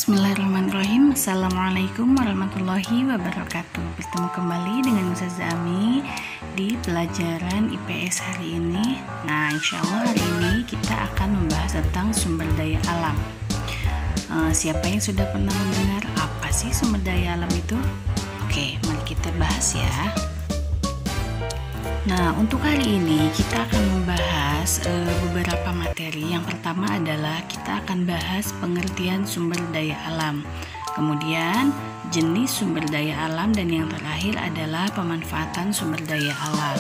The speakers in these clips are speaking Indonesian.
Bismillahirrahmanirrahim. Assalamualaikum warahmatullahi wabarakatuh. Bertemu kembali dengan Ustazah Ami di pelajaran IPS hari ini. Nah, insya Allah hari ini kita akan membahas tentang sumber daya alam. Siapa yang sudah pernah mendengar apa sih sumber daya alam itu? Oke, mari kita bahas ya. Nah, untuk hari ini kita akan membahas beberapa materi. Yang pertama adalah kita akan bahas pengertian sumber daya alam. Kemudian jenis sumber daya alam, dan yang terakhir adalah pemanfaatan sumber daya alam.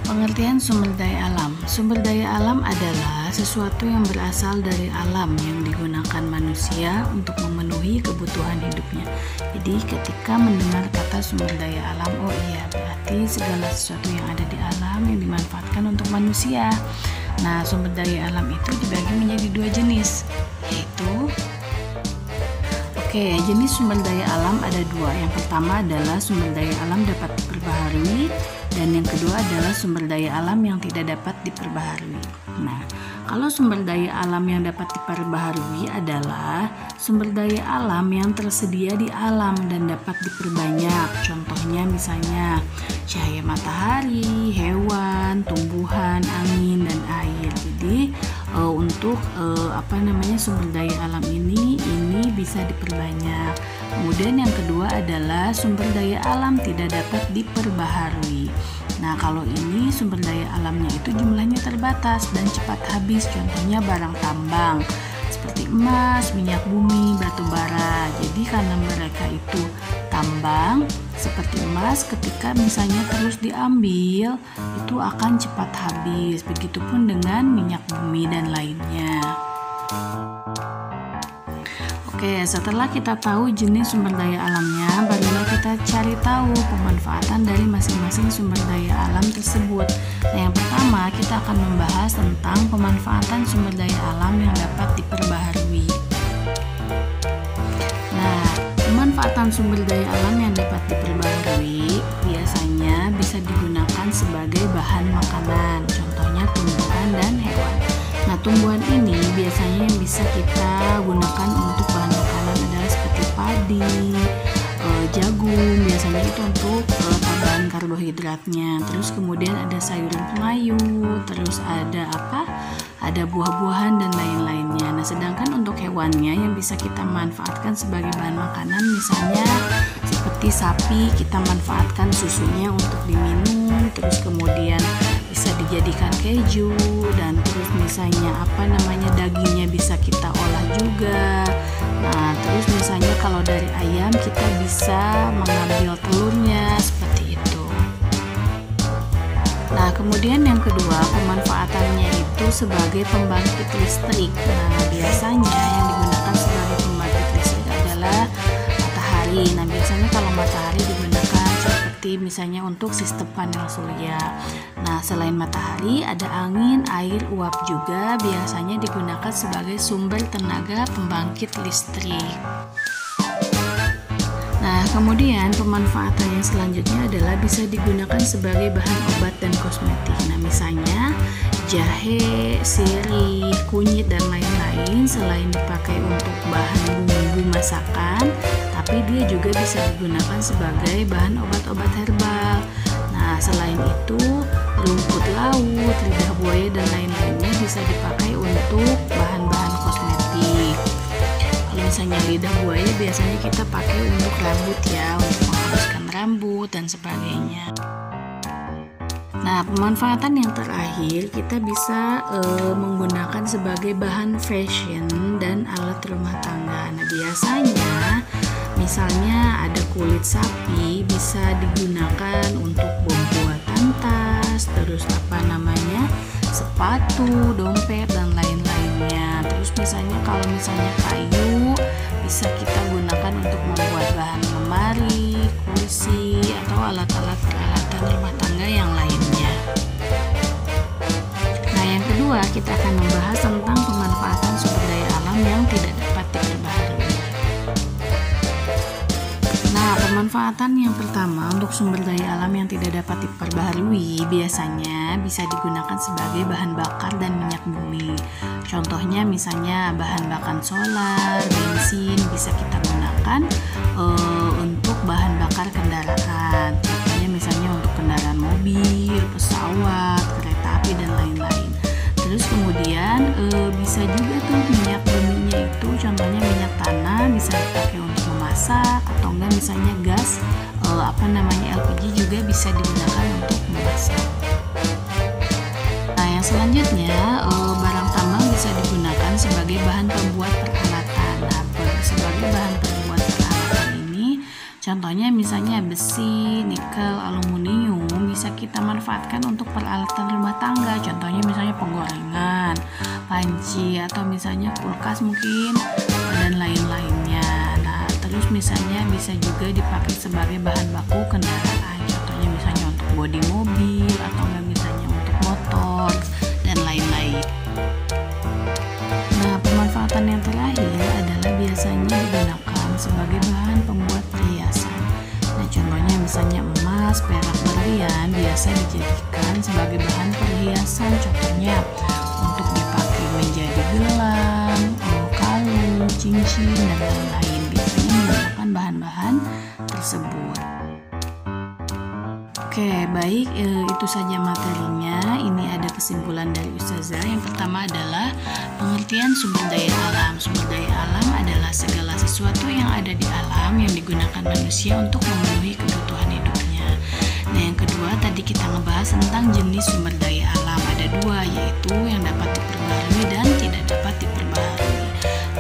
Pengertian sumber daya alam. Sumber daya alam adalah sesuatu yang berasal dari alam yang digunakan manusia untuk memenuhi kebutuhan hidupnya. Jadi ketika mendengar kata sumber daya alam, oh iya, berarti segala sesuatu yang ada di alam yang dimanfaatkan untuk manusia. Nah, sumber daya alam itu dibagi menjadi dua jenis, yaitu jenis sumber daya alam ada dua. Yang pertama adalah sumber daya alam dapat diperbaharui, dan yang kedua adalah sumber daya alam yang tidak dapat diperbaharui. Nah, kalau sumber daya alam yang dapat diperbaharui adalah sumber daya alam yang tersedia di alam dan dapat diperbanyak. Contohnya misalnya cahaya matahari, hewan, tumbuhan, angin, dan air. Jadi untuk sumber daya alam ini bisa diperbanyak. Kemudian yang kedua adalah sumber daya alam tidak dapat diperbaharui. Nah, kalau ini sumber daya alamnya itu jumlahnya terbatas dan cepat habis. Contohnya barang tambang seperti emas, minyak bumi, batu bara. Jadi karena mereka itu tambang seperti emas, ketika misalnya terus diambil itu akan cepat habis. Begitupun dengan minyak bumi dan lainnya. Setelah kita tahu jenis sumber daya alamnya, barulah kita cari tahu pemanfaatan dari masing-masing sumber daya alam tersebut. Nah, yang pertama kita akan membahas tentang pemanfaatan sumber daya alam yang dapat diperbaharui. Nah, pemanfaatan sumber daya alam yang dapat diperbaharui biasanya bisa digunakan sebagai bahan makanan, contohnya tumbuhan dan hewan. Nah, tumbuhan ini biasanya yang bisa kita gunakan untuk bahan makanan adalah seperti padi, jagung, biasanya itu untuk tambahan karbohidratnya. Terus kemudian ada sayuran pemayu, terus ada ada buah-buahan dan lain-lainnya. Nah, sedangkan untuk hewannya yang bisa kita manfaatkan sebagai bahan makanan, misalnya seperti sapi, kita manfaatkan susunya untuk diminum, terus kemudian bisa dijadikan keju, dan terus misalnya dagingnya bisa kita olah juga. Nah, terus misalnya kalau dari ayam kita bisa mengambil telurnya seperti itu. Nah, kemudian yang kedua, pemanfaatannya itu sebagai pembangkit listrik. Nah, biasanya yang digunakan sebagai pembangkit listrik adalah matahari. Nah, biasanya kalau matahari digunakan seperti misalnya untuk sistem panel surya. Nah, selain matahari ada angin, air, uap juga biasanya digunakan sebagai sumber tenaga pembangkit listrik. Nah, kemudian pemanfaatan yang selanjutnya adalah bisa digunakan sebagai bahan obat dan kosmetik. Nah, misalnya jahe, sirih, kunyit, dan lain-lain selain dipakai untuk bahan bumbu masakan, tapi dia juga bisa digunakan sebagai bahan obat-obat herbal. Nah, selain itu rumput laut, lidah buaya, dan lain-lainnya bisa dipakai untuk bahan-bahan kosmetik. Kalau misalnya lidah buaya biasanya kita pakai untuk rambut ya, untuk menghaluskan rambut dan sebagainya. Nah, pemanfaatan yang terakhir kita bisa menggunakan sebagai bahan fashion dan alat rumah tangga. Nah, biasanya misalnya ada kulit sapi bisa digunakan untuk buatan tas, terus sepatu, dompet, dan lain-lainnya. Terus misalnya kalau kayu bisa kita gunakan untuk membuat bahan lemari, kursi, atau alat-alat peralatan rumah tangga yang lainnya. Nah, yang kedua kita akan membahas tentang pemanfaatan sumber daya alam yang tidak dapat diperbaharui. Nah, Pemanfaatan yang pertama untuk sumber daya alam yang tidak dapat diperbaharui biasanya bisa digunakan sebagai bahan bakar dan minyak bumi. Contohnya misalnya bahan bakar solar, bensin bisa kita gunakan untuk bahan bakar kendaraan. Contohnya misalnya untuk kendaraan mobil, pesawat, kereta api dan lain-lain. Terus kemudian bisa juga tuh minyak buminya itu contohnya minyak tanah bisa dipakai untuk memasak atau enggak misalnya gas LPG juga bisa digunakan untuk memasak. Nah, yang selanjutnya barang tambang bisa digunakan sebagai bahan pembuat peralatan. Nah, sebagai bahan pembuat peralatan ini contohnya misalnya besi, nikel, aluminium bisa kita manfaatkan untuk peralatan rumah tangga. Contohnya misalnya penggorengan, panci atau misalnya kulkas mungkin dan lain-lainnya. Nah, terus misalnya bisa juga dipakai sebagai bahan baku kendaraan. Contohnya misalnya untuk bodi mobil atau enggak misalnya untuk motor dan lain-lain. Nah, pemanfaatan yang terakhir adalah biasanya digunakan sebagai bahan pembuat perhiasan. Nah, contohnya misalnya emas, perak, berlian biasa dijadikan sebagai bahan perhiasan. Contohnya untuk dipakai menjadi gelang, kalung, cincin dan lain-lain. Biasanya menggunakan bahan-bahan tersebut. Oke, baik, itu saja materinya. Ini ada kesimpulan dari Ustazah. Yang pertama adalah pengertian sumber daya alam. Sumber daya alam adalah segala sesuatu yang ada di alam yang digunakan manusia untuk memenuhi kebutuhan hidupnya. Nah, yang kedua tadi kita ngebahas tentang jenis sumber daya alam. Ada dua, yaitu yang dapat diperbaharui dan tidak dapat diperbaharui.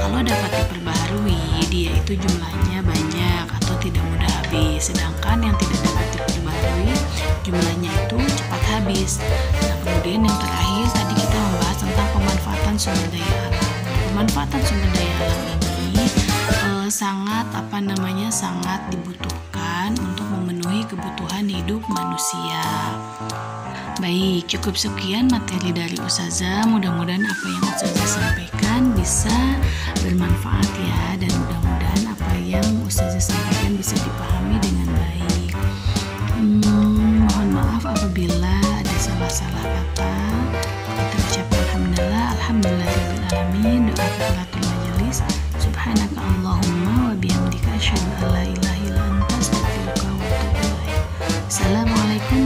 Kalau dapat diperbaharui, dia itu jumlahnya banyak atau tidak mudah habis. Sedangkan yang tidak dapat diperbaharui, jumlahnya itu cepat habis. Nah, kemudian yang terakhir tadi kita membahas tentang pemanfaatan sumber daya alam. Pemanfaatan sumber daya alam ini sangat dibutuhkan untuk memenuhi kebutuhan hidup manusia. Baik, cukup sekian materi dari Ustazah. Mudah-mudahan apa yang Ustazah sampaikan bisa bermanfaat ya, dan mudah-mudahan apa yang Ustazah sampaikan bisa dipahami dengan baik. Mohon maaf apabila ada salah-salah kata. Kita ucapkan alhamdulillahirabbil alamin. Doa kafaratul majelis. Subhanaka Allahumma wa bihamdika asyhadu an la ilaha illa anta astaghfiruka wa atubu ilaik. Assalamualaikum